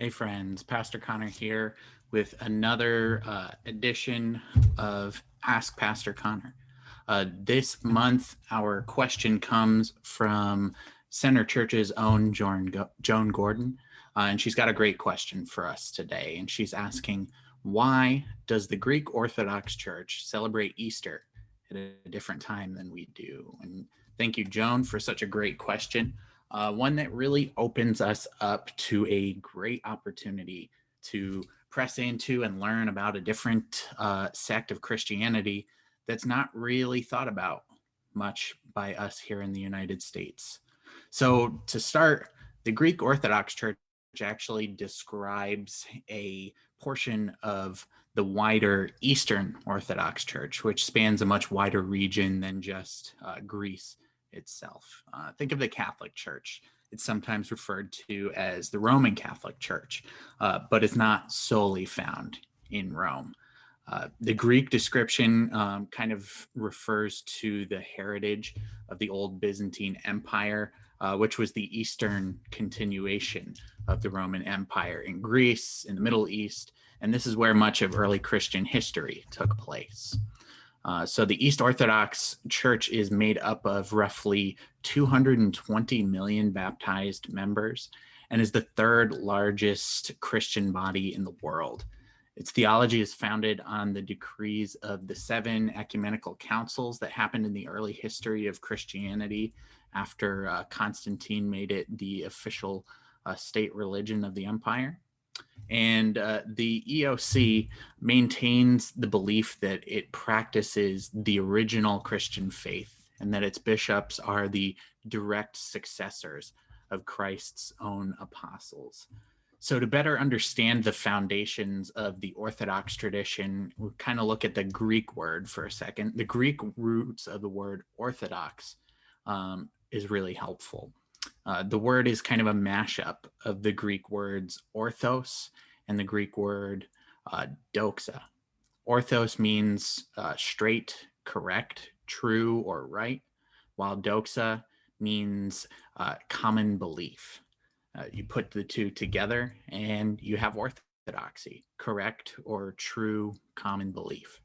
Hey friends, Pastor Connor here with another edition of Ask Pastor Connor. This month, our question comes from Center Church's own Joan Gordon, and she's got a great question for us today. And she's asking, why does the Greek Orthodox Church celebrate Easter at a different time than we do? And thank you, Joan, for such a great question. One that really opens us up to a great opportunity to press into and learn about a different sect of Christianity that's not really thought about much by us here in the United States. So to start, the Greek Orthodox Church actually describes a portion of the wider Eastern Orthodox Church, which spans a much wider region than just Greece itself. Think of the Catholic Church. It's sometimes referred to as the Roman Catholic Church, but it's not solely found in Rome. The Greek description kind of refers to the heritage of the old Byzantine Empire, which was the Eastern continuation of the Roman Empire in Greece, in the Middle East, and this is where much of early Christian history took place. So the East Orthodox Church is made up of roughly 220 million baptized members and is the third largest Christian body in the world. Its theology is founded on the decrees of the 7 ecumenical councils that happened in the early history of Christianity after Constantine made it the official state religion of the empire. And the EOC maintains the belief that it practices the original Christian faith and that its bishops are the direct successors of Christ's own apostles. So to better understand the foundations of the Orthodox tradition, we'll kind of look at the Greek word for a second. The Greek roots of the word Orthodox is really helpful. The word is kind of a mashup of the Greek words orthos and the Greek word doxa. Orthos means straight, correct, true, or right, while doxa means common belief. You put the two together and you have orthodoxy, correct or true common belief.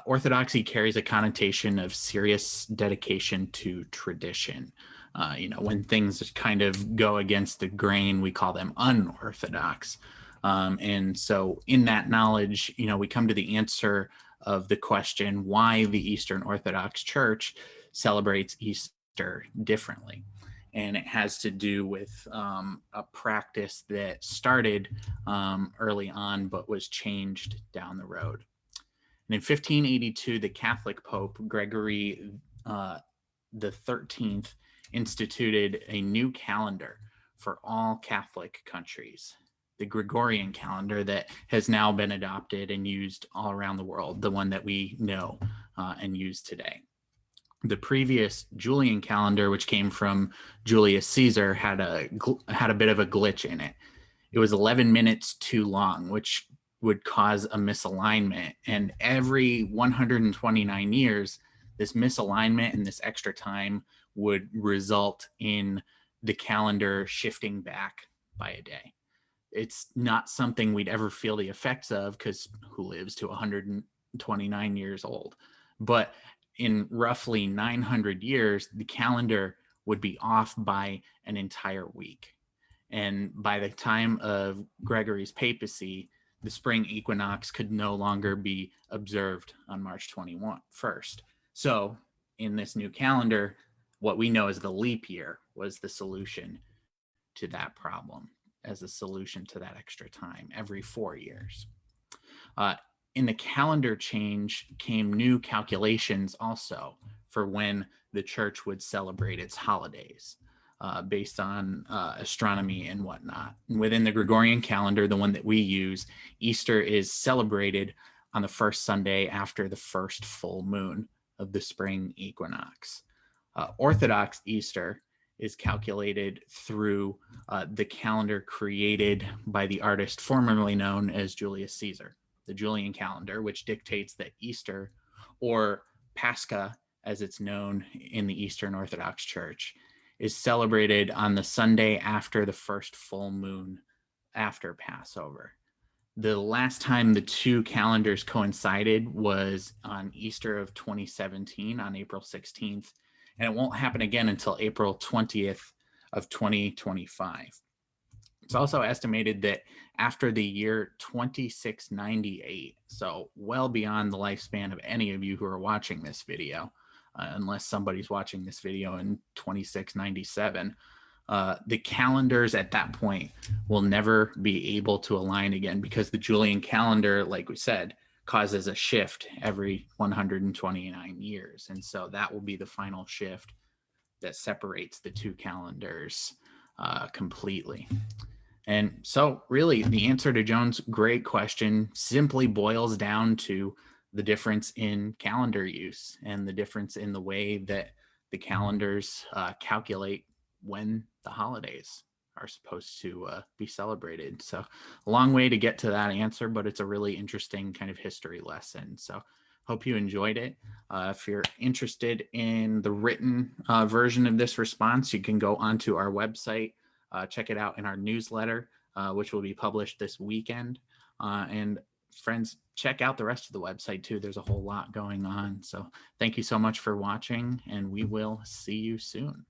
Orthodoxy carries a connotation of serious dedication to tradition. When things kind of go against the grain, we call them unorthodox. And so in that knowledge, we come to the answer of the question why the Eastern Orthodox Church celebrates Easter differently. And it has to do with a practice that started early on, but was changed down the road. And in 1582, the Catholic Pope, Gregory the 13th, instituted a new calendar for all Catholic countries, the Gregorian calendar that has now been adopted and used all around the world, the one that we know and use today. The previous Julian calendar, which came from Julius Caesar, had a bit of a glitch in it. It was 11 minutes too long, which would cause a misalignment. And every 129 years, this misalignment and this extra time would result in the calendar shifting back by a day. It's not something we'd ever feel the effects of because who lives to 129 years old? But in roughly 900 years, the calendar would be off by an entire week. And by the time of Gregory's papacy, the spring equinox could no longer be observed on March 21st. So in this new calendar, what we know as the leap year was the solution to that problem, as a solution to that extra time every 4 years. In the calendar change came new calculations also for when the church would celebrate its holidays. Based on astronomy and whatnot. And within the Gregorian calendar, the one that we use, Easter is celebrated on the first Sunday after the first full moon of the spring equinox. Orthodox Easter is calculated through the calendar created by the artist formerly known as Julius Caesar, the Julian calendar, which dictates that Easter, or Pascha as it's known in the Eastern Orthodox Church, is celebrated on the Sunday after the first full moon after Passover. The last time the two calendars coincided was on Easter of 2017 on April 16th, and it won't happen again until April 20th of 2025. It's also estimated that after the year 2698, so well beyond the lifespan of any of you who are watching this video, unless somebody's watching this video in 2697, the calendars at that point will never be able to align again, because the Julian calendar, like we said, causes a shift every 129 years. And so that will be the final shift that separates the two calendars completely. And so really the answer to Joan's great question simply boils down to the difference in calendar use and the difference in the way that the calendars calculate when the holidays are supposed to be celebrated. So a long way to get to that answer, but it's a really interesting kind of history lesson. So hope you enjoyed it. If you're interested in the written version of this response, you can go onto our website, check it out in our newsletter, which will be published this weekend. And friends, check out the rest of the website too. There's a whole lot going on. So thank you so much for watching, and we will see you soon.